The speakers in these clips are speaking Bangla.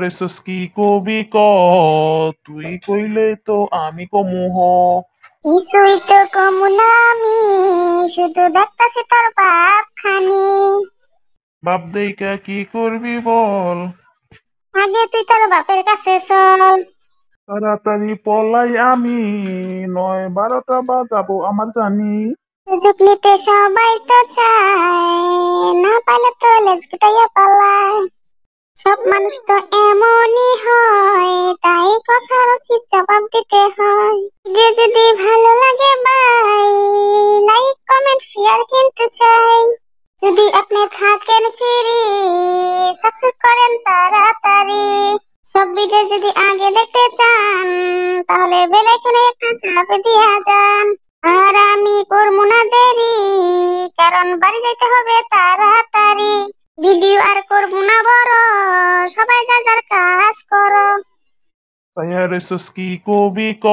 রেসস কি কবি ক তুই কইলে তো আমি কমু হ। কিছুই তো কমু না আমি, শুধু দেখতাছি তোর বাপ খানি। বাপ দেইকা কি করবি বল, আগে তুই তোর বাপের কাছে চল। তাড়াতাড়ি পলাই আমি, ৯-১২টা বাজাবো আমার জানি। সুযোগ নিতে সবাই তো চায়, না পাইলে তো লেজ গুটাইয়া পালায়। সব মানুষ তো এমনই হয়, তাই কথার উচিত জবাব দিতে হয়। ভিডিও যদি ভালো লাগে ভাই, লাইক কমেন্ট শেয়ার কিন্তু চাই। যদি আপনি থাকেন ফ্রি, সাবস্ক্রাইব করেন তাড়াতাড়ি। সব ভিডিও যদি আগে দেখতে চান, তাহলে বেল আইকনে একটা চাপ দিয়া যান। আর আমি করবো না দেরি, কারণ বাড়ি যাইতে হবে তাড়াতাড়ি। ভিডিও আর করবো না বড়, সবাই যার যার কাজ করো। রেসস কি কবি ক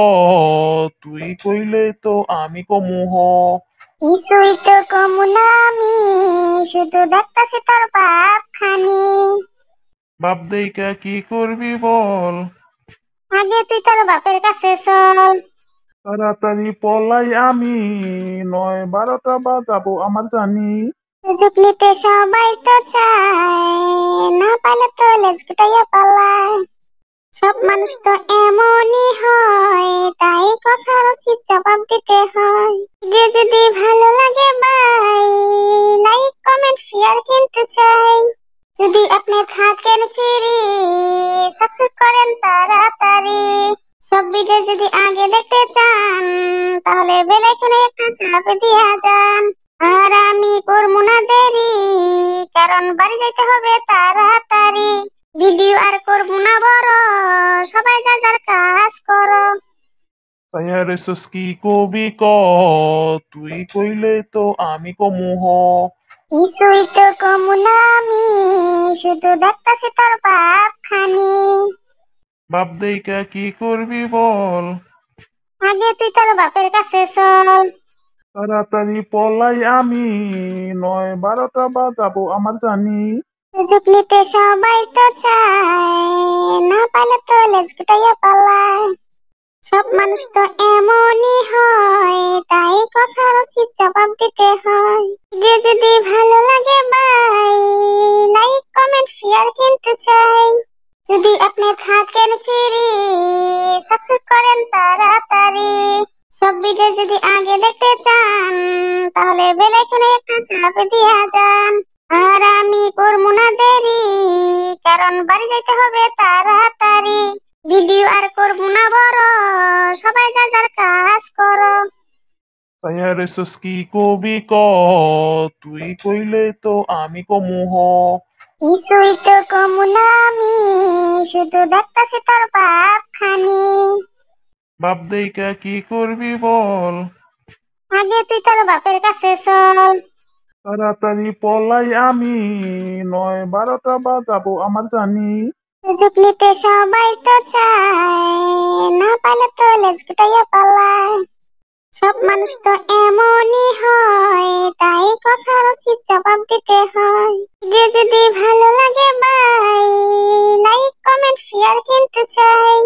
তুই কইলে তো আমি কমু হ। কিছুই তো কমু না আমি, শুধু দেখতাছি তোর বাপ খানি। বাপ দেইকা কি করবি বল, আগে তুই তোর বাপের কাছে চল। তাড়াতাড়ি পলাই আমি, ৯-১২টা বাজাবো আমার জানি। সুযোগ নিতে সবাই তো চায়, না পাইলে তো লেজ গুটাইয়া পালায়। সব মানুষ তো এমনই হয়, তাই কথার উচিত জবাব দিতে হয়। ভিডিও যদি ভালো লাগে ভাই, লাইক কমেন্ট শেয়ার কিন্তু চাই। যদি আপনি থাকেন ফ্রি, সাবস্ক্রাইব করেন তাড়াতাড়ি। সব ভিডিও যদি আগে দেখতে চান, তাহলে বেল আইকনে একটা চাপ দিয়া যান। আর আমি করবো না দেরি, কারণ বাড়ি যাইতে হবে তাড়াতাড়ি। ভিডিও আর করবো না বড়, সবাই যার যার কাজ করো। রেসস কি কবি ক তুই কইলে তো আমি কমু হ। কিছুই তো কমু না আমি, শুধু দেখতাছি তোর বাপ খানি। বাপ দেইকা কি করবি বল, আগে তুই তোর বাপের কাছে চল। তাড়াতাড়ি পলাই আমি, ৯-১২টা বাজাবো আমার জানি। সুযোগ নিতে সবাই তো চায়, না পাইলে তো লেজ গুটাইয়া পালায়। সব মানুষ তো এমনই হয়, তাই কথার উচিত জবাব দিতে হয়। ভিডিও যদি ভালো লাগে ভাই, লাইক কমেন্ট শেয়ার কিন্তু চাই। যদি আপনি থাকেন ফ্রি, সাবস্ক্রাইব করেন তাড়াতাড়ি। সব ভিডিও যদি আগে দেখতে চান, তাহলে বেল আইকনে একটা চাপ দিয়া যান। আর আমি করবো না দেরি, কারণ বাড়ি যাইতে হবে তাড়াতাড়ি। ভিডিও আর করবো না বড়, সবাই যার যার কাজ করো। রেসস কি কবি ক তুই কইলে তো আমি কমু হ। কিছুই তো কমু না আমি, শুধু দেখতাছি তোর বাপ খানি। বাপ দেইকা কি করবি বল, আগে তুই তোর বাপের কাছে চল। তাড়াতাড়ি পলাই আমি, ৯-১২টা বাজাবো আমার জানি। সুযোগ নিতে সবাই তো চায়, না পাইলে তো লেজ গুটাইয়া পালায়। সব মানুষ তো এমনই হয়, তাই কথার উচিত জবাব দিতে হয়। ভিডিও যদি ভালো লাগে ভাই, লাইক কমেন্ট শেয়ার কিন্তু চাই।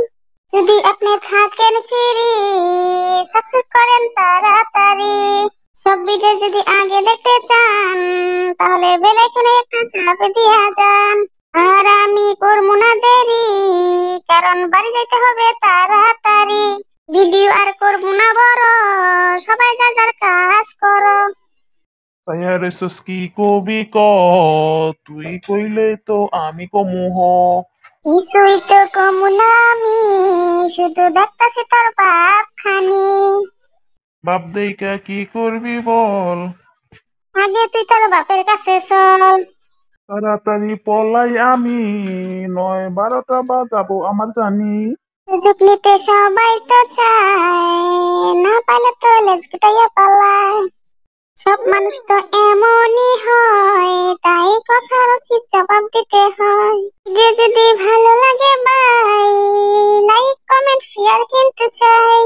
যদি আপনি থাকেন ফ্রি, সাবস্ক্রাইব করেন তাড়াতাড়ি। সব ভিডিও যদি আগে দেখতে চান, তাহলে বেল আইকনে একটা চাপ দিয়া যান। আর আমি করবো না দেরি, কারণ বাড়ি যাইতে হবে তাড়াতাড়ি। ভিডিও আর করবো না বড়, সবাই যার যার কাজ করো। রেসস কি কবি ক তুই কইলে তো আমি কমু হ। কিছুই তো কমু না আমি, শুধু দেখতাছি তোর বাপ খানি। বাপ দেইকা কি করবি বল, আগে তুই তোর বাপের কাছে চল। তাড়াতাড়ি পলাই আমি, ৯-১২টা বাজাবো আমার জানি। সুযোগ নিতে সবাই তো চায়, না পাইলে তো লেজ গুটাইয়া পালায়। সব মানুষ তো এমনই হয়, তাই কথার উচিত জবাব দিতে হয়। ভিডিও যদি ভালো লাগে ভাই, লাইক কমেন্ট শেয়ার কিন্তু চাই।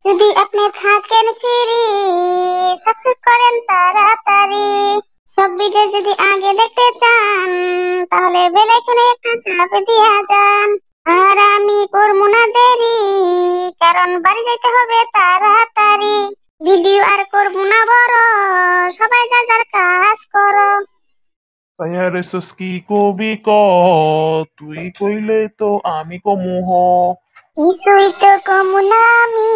যদি আপনি থাকেন ফ্রি, সাবস্ক্রাইব করেন তাড়াতাড়ি। সব ভিডিও যদি আগে দেখতে চান তাহলে বেল আইকনে একটা চাপ দিয়া যান। আর আমি করবো না দেরি, কারণ বাড়ি যাইতে হবে তাড়াতাড়ি। ভিডিও আর করবো না বড়, সবাই যার যার কাজ করো। তাইয়া রইছস কি কবি ক, তুই কইলে তো আমি কমু হ। কিছুই তো কমু না আমি,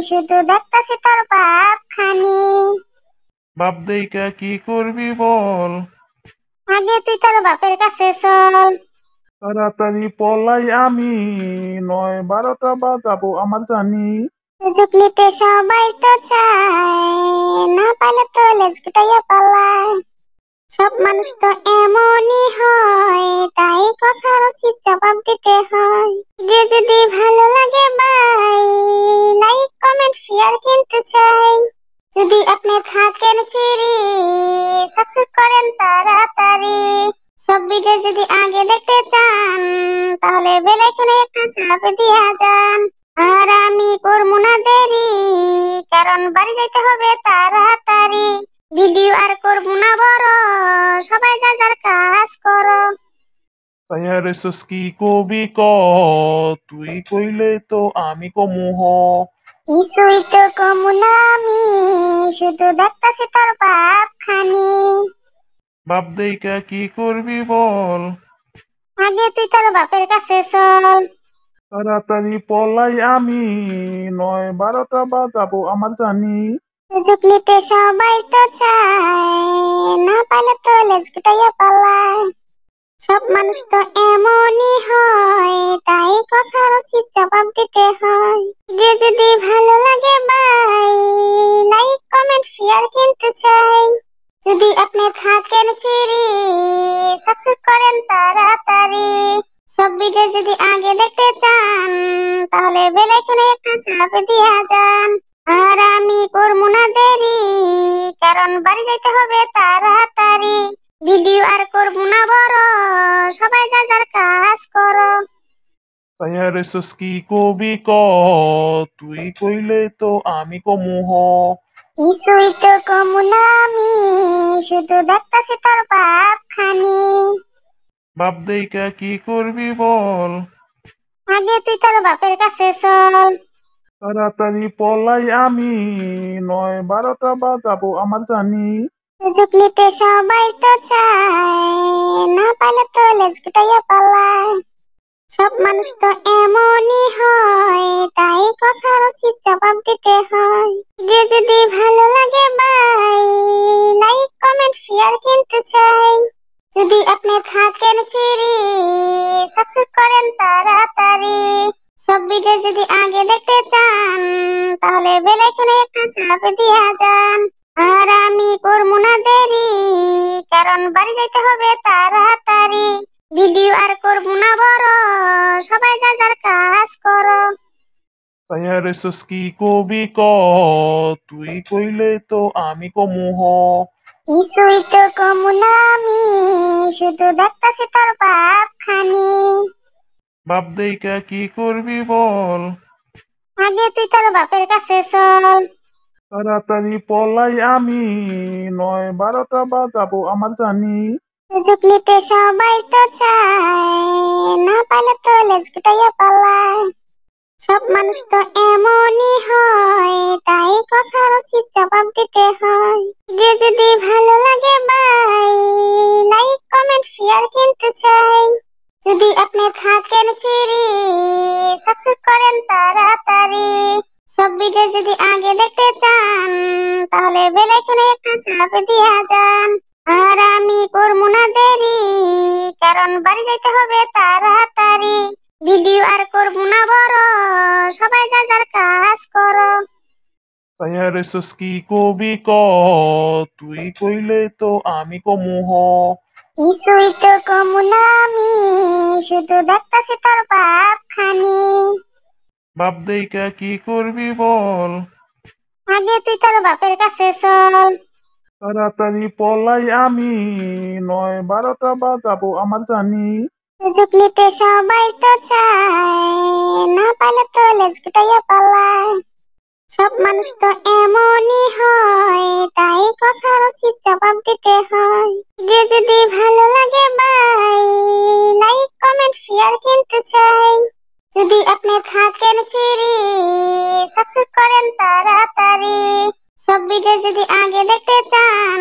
শুধু দেখতাছি তোর বাপ খানি। বাপ দেইকা কি করবি বল, আগে তুই তোর বাপের কাছে চল। তাড়াতাড়ি পলাই আমি, ৯-১২টা বাজাবো আমার জানি। সুযোগ নিতে সবাই তো চায়, না পাইলে তো লেজ গুটাইয়া পালায়। সব মানুষ তো এমনই হয়, তাই কথার উচিত জবাব দিতে হয়। ভিডিও যদি ভালো লাগে ভাই, লাইক কমেন্ট শেয়ার কিন্তু চাই। যদি আপনি থাকেন ফ্রি, সাবস্ক্রাইব করেন তাড়াতাড়ি। সব ভিডিও যদি আগে দেখতে চান তাহলে বেল আইকনে একটা চাপ দিয়া যান। আর আমি করবো না দেরি, কারণ বাড়ি যাইতে হবে তাড়াতাড়ি। ভিডিও আর করবো না বড়, সবাই যার যার কাজ করো। তাইয়া রইছস কি কবি ক, তুই কইলে তো আমি কমু হ। কিছুই তো কমু না আমি, শুধু দেখতাছি তোর বাপ খানি। বাপ দেইকা কি করবি বল, আগে তুই তোর বাপের কাছে চল। তাড়াতাড়ি পলাই আমি, ৯-১২টা বাজাবো আমার জানি। সুযোগ নিতে সবাই তো চায়, না পাইলে তো লেজ গুটাইয়া পালায়। সব মানুষ তো এমনই হয়, তাই কথার উচিত জবাব দিতে হয়। ভিডিও যদি ভালো লাগে ভাই, লাইক কমেন্ট শেয়ার কিন্তু চাই। যদি আপনি থাকেন ফ্রি, সাবস্ক্রাইব করেন তাড়াতাড়ি। সব ভিডিও যদি আগে দেখতে চান তাহলে বেল আইকনে একটা চাপ দিয়া যান। আর আমি করবো না দেরি, কারণ বাড়ি যাইতে হবে তাড়াতাড়ি। ভিডিও আর করবো না বড়, সবাই যার যার কাজ করো। তাইয়া রইছস কি কবি ক, তুই কইলে তো আমি কমু হ। কিছুই তো কমু না আমি, শুধু দেখতাছি তোর বাপ খানি। বাপ দেইকা কি করবি বল, আগে তুই তোর বাপের কাছে চল। তাড়াতাড়ি পলাই আমি, ৯-১২টা বাজাবো আমার জানি। সুযোগ নিতে সবাই তো চায়, না পাইলে তো লেজ গুটাইয়া পালায়। সব মানুষ তো এমনই হয়, তাই কথার উচিত জবাব দিতে হয়। ভিডিও যদি ভালো লাগে ভাই, লাইক কমেন্ট শেয়ার কিন্তু চাই। যদি আপনি থাকেন ফ্রি, সাবস্ক্রাইব করেন তাড়াতাড়ি। সব ভিডিও যদি আগে দেখতে চান তাহলে বেল আইকনে একটা চাপ দিয়া যান। আর আমি করবো না দেরি, কারণ বাড়ি যাইতে হবে তাড়াতাড়ি। ভিডিও আর করবো না বড়, সবাই যার যার কাজ করো। তাইয়া রইছস কি কবি ক, তুই কইলে তো আমি কমু হ। কিছুই তো কমু না আমি, শুধু দেখতাছি তোর বাপ খানি। বাপ দেইকা কি করবি বল, আগে তুই তোর বাপের কাছে চল। তাড়াতাড়ি পলাই আমি, ৯-১২টা বাজাবো আমার জানি। সুযোগ নিতে সবাই তো চায়, না পাইলে তো লেজ গুটাইয়া পালায়। সব মানুষ তো এমনই হয়, তাই কথার উচিত জবাব দিতে হয়। ভিডিও যদি ভালো লাগে ভাই, লাইক কমেন্ট শেয়ার কিন্তু চাই। যদি আপনি থাকেন ফ্রি, সাবস্ক্রাইব করেন তাড়াতাড়ি। সব ভিডিও যদি আগে দেখতে চান তাহলে বেল আইকনে একটা চাপ দিয়া যান। আর আমি করবো না দেরি, কারণ বাড়ি যাইতে হবে তাড়াতাড়ি। ভিডিও আর করবো না বড়, সবাই যার যার কাজ করো। তাইয়া রইছস কি কবি ক, তুই কইলে তো আমি কমু হ। কিছুই তো কমু না আমি, শুধু দেখতাছি তোর বাপ খানি। বাপ দেইকা কি করবি বল, আগে তুই তোর বাপের কাছে চল। তাড়াতাড়ি পলাই আমি, ৯-১২টা বাজাবো আমার জানি। সুযোগ নিতে সবাই তো চায়, না পাইলে তো লেজ গুটাইয়া পালায়। সব মানুষ তো এমনই হয়, তাই কথার উচিত জবাব দিতে হয়। ভিডিও যদি ভালো লাগে ভাই, লাইক কমেন্ট শেয়ার কিন্তু চাই। যদি আপনি থাকেন ফ্রি, সাবস্ক্রাইব করেন তাড়াতাড়ি। সব ভিডিও যদি আগে দেখতে চান,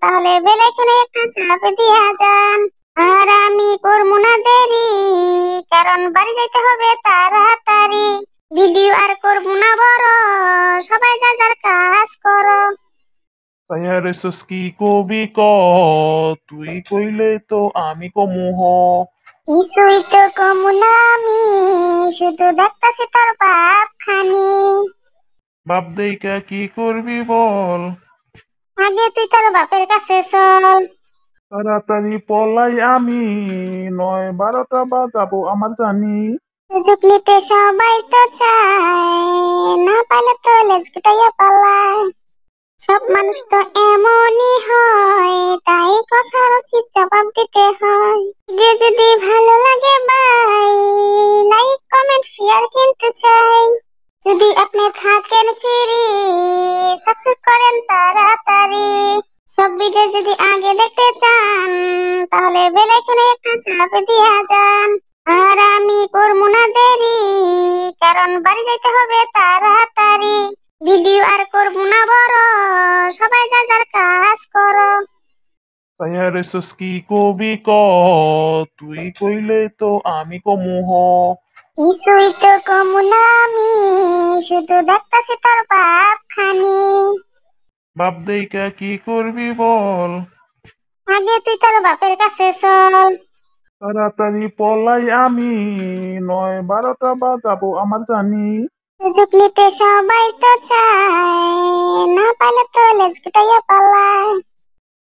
তাহলে বেল আইকনে একটা চাপ দিয়া যান। আর আমি করবো না দেরি, কারণ বাড়ি যাইতে হবে তাড়াতাড়ি। ভিডিও আর করবো না বড়, সবাই যার যার কাজ করো। তাইয়া রইছস কি কবি ক, তুই কইলে তো আমি কমু হ। কিছুই তো কমু না আমি, শুধু দেখতাছি তোর বাপ খানি। বাপ দেইকা কি করবি বল, আগে তুই তোর বাপের কাছে চল। তাড়াতাড়ি পলাই আমি, ৯-১২টা বাজাবো আমার জানি। সুযোগ নিতে সবাই তো চায়, না পাইলে তো লেজ গুটাইয়া পালায়। সব মানুষ তো এমনই হয়, তাই কথার উচিত জবাব দিতে হয়। ভিডিও যদি ভালো লাগে ভাই, লাইক কমেন্ট শেয়ার কিন্তু চাই। যদি আপনি থাকেন ফ্রি, সাবস্ক্রাইব করেন তাড়াতাড়ি। সব ভিডিও যদি আগে দেখতে চান, তাহলে বেল আইকনে একটা চাপ দিয়া যান। আর আমি করবো না দেরি, কারণ বাড়ি যাইতে হবে তাড়াতাড়ি। ভিডিও আর করবো না বড়, সবাই যার যার কাজ করো। তাইয়া রইছস কি কবি ক, তুই কইলে তো আমি কমু হ। কিছুই তো কমু না আমি, শুধু দেখতাছি তোর বাপ খানি। বাপ দেইকা কি করবি বল, আগে তুই তোর বাপের কাছে চল। তাড়াতাড়ি পলাই আমি, ৯-১২টা বাজাবো আমার জানি। সুযোগ নিতে সবাই তো চায়, না পাইলে তো লেজ গুটাইয়া পালায়।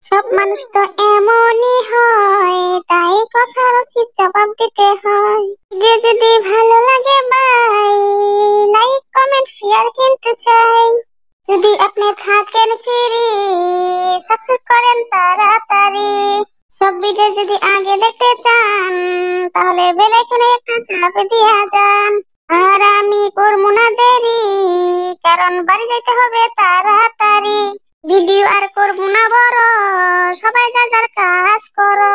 সব মানুষ তো এমনই হয়, তাই কথার উচিত জবাব দিতে হয়। ভিডিও যদি ভালো লাগে ভাই, লাইক কমেন্ট শেয়ার কিন্তু চাই। যদি আপনি থাকেন ফ্রি, সাবস্ক্রাইব করেন তাড়াতাড়ি। সব ভিডিও যদি আগে দেখতে চান, তাহলে বেল আইকনে একটা চাপ দিয়া যান। আর আমি করবো না দেরি, কারণ বাড়ি যাইতে হবে তাড়াতাড়ি। ভিডিও আর করবো না বড়, সবাই যার যার কাজ করো।